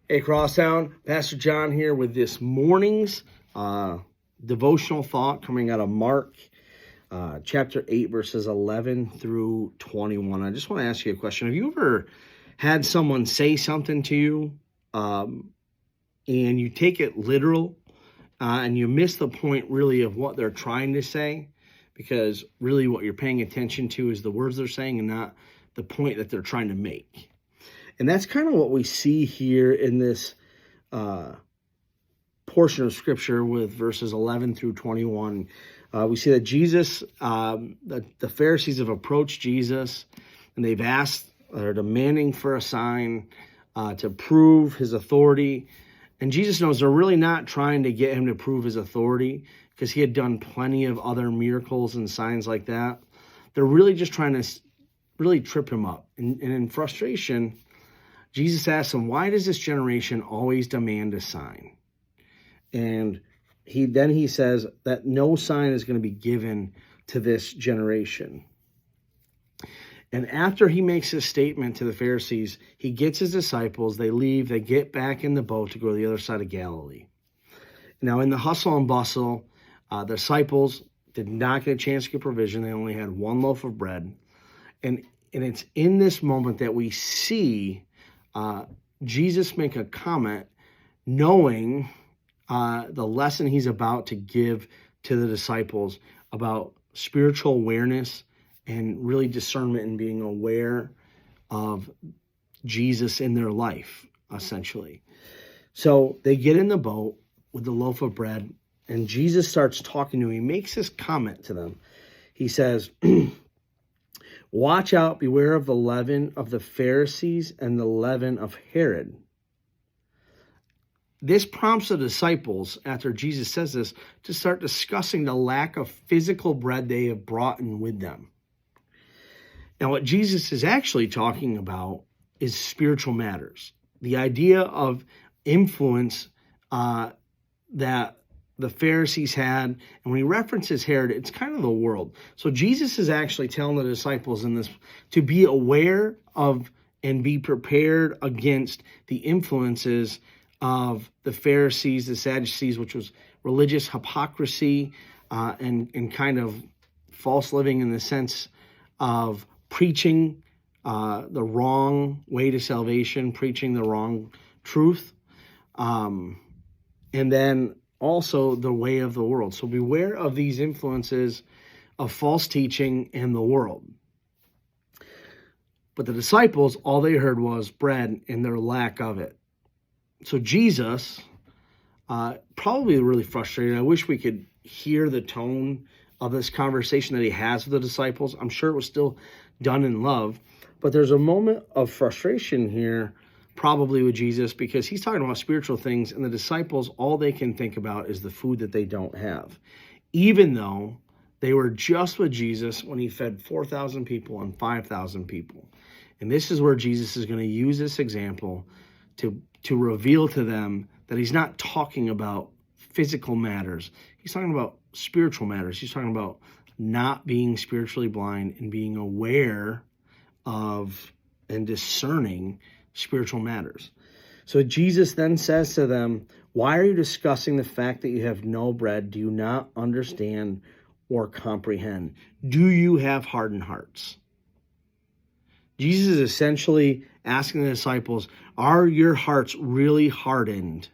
Hey, Crosstown, Pastor John here with this morning's devotional thought coming out of Mark chapter 8, verses 11 through 21. I just want to ask you a question. Have you ever had someone say something to you and you take it literal and you miss the point really of what they're trying to say? Because really what you're paying attention to is the words they're saying and not the point that they're trying to make. And that's kind of what we see here in this portion of Scripture with verses 11 through 21. We see that Jesus, the Pharisees have approached Jesus, and they've asked, they're demanding for a sign to prove his authority. And Jesus knows they're really not trying to get him to prove his authority because he had done plenty of other miracles and signs like that. They're really just trying to really trip him up. And in frustration, Jesus asks him, why does this generation always demand a sign? And he says that no sign is going to be given to this generation. And after he makes this statement to the Pharisees, he gets his disciples, they leave, they get back in the boat to go to the other side of Galilee. Now, in the hustle and bustle, the disciples did not get a chance to get provision. They only had one loaf of bread. And it's in this moment that we see Jesus make a comment knowing the lesson he's about to give to the disciples about spiritual awareness and really discernment and being aware of Jesus in their life, essentially. So they get in the boat with the loaf of bread, and Jesus starts talking to them. He makes this comment to them. He says, watch out, beware of the leaven of the Pharisees and the leaven of Herod. This prompts the disciples, after Jesus says this, to start discussing the lack of physical bread they have brought in with them. Now, what Jesus is actually talking about is spiritual matters. The idea of influence that the Pharisees had, and when he references Herod, it's kind of the world. So Jesus is actually telling the disciples in this to be aware of and be prepared against the influences of the Pharisees, the Sadducees, which was religious hypocrisy and kind of false living in the sense of preaching the wrong way to salvation, preaching the wrong truth, and then also the way of the world. So beware of these influences of false teaching in the world. But the disciples, all they heard was bread and their lack of it. So Jesus, probably really frustrated. I wish we could hear the tone of this conversation that he has with the disciples. I'm sure it was still done in love, but there's a moment of frustration here probably with Jesus because he's talking about spiritual things, and the disciples, all they can think about is the food that they don't have, even though they were just with Jesus when he fed 4,000 people and 5,000 people. And this is where Jesus is going to use this example to reveal to them that he's not talking about physical matters. He's talking about spiritual matters. He's talking about not being spiritually blind and being aware of and discerning spiritual matters. So Jesus then says to them, why are you discussing the fact that you have no bread? Do you not understand or comprehend? Do you have hardened hearts? Jesus is essentially asking the disciples, are your hearts really hardened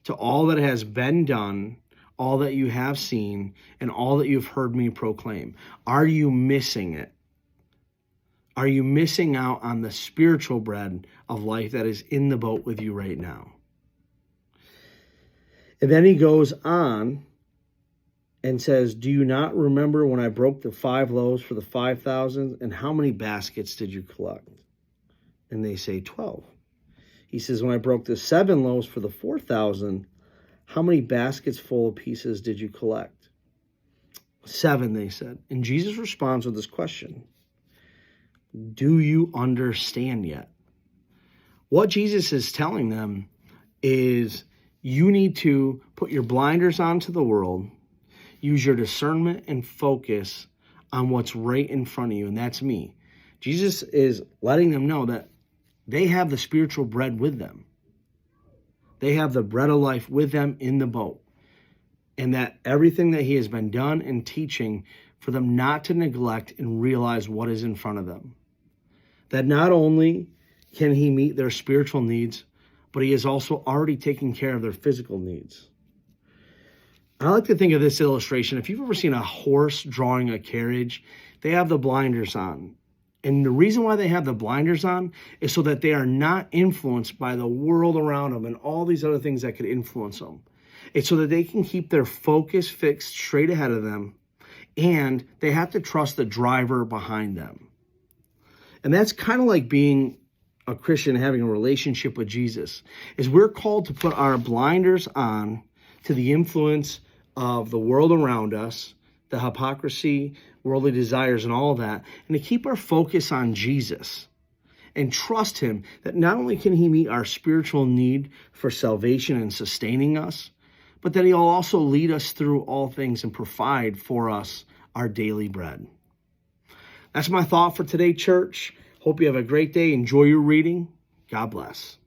to all that has been done, all that you have seen, and all that you've heard me proclaim? Are you missing it? Are you missing out on the spiritual bread of life that is in the boat with you right now? And then he goes on and says, do you not remember when I broke the 5 loaves for the 5,000? And how many baskets did you collect? And they say 12. He says, when I broke the 7 loaves for the 4,000, how many baskets full of pieces did you collect? 7, they said. And Jesus responds with this question. Do you understand yet? What Jesus is telling them is you need to put your blinders onto the world, use your discernment and focus on what's right in front of you, and that's me. Jesus is letting them know that they have the spiritual bread with them. They have the bread of life with them in the boat. And that everything that he has been done and teaching for them not to neglect and realize what is in front of them. That not only can he meet their spiritual needs, but he is also already taking care of their physical needs. I like to think of this illustration. If you've ever seen a horse drawing a carriage, they have the blinders on. And the reason why they have the blinders on is so that they are not influenced by the world around them and all these other things that could influence them. It's so that they can keep their focus fixed straight ahead of them, and they have to trust the driver behind them. And that's kind of like being a Christian, having a relationship with Jesus, is we're called to put our blinders on to the influence of the world around us, the hypocrisy, worldly desires, and all of that, and to keep our focus on Jesus and trust him that not only can he meet our spiritual need for salvation and sustaining us, but that he'll also lead us through all things and provide for us our daily bread. That's my thought for today, church. Hope you have a great day. Enjoy your reading. God bless.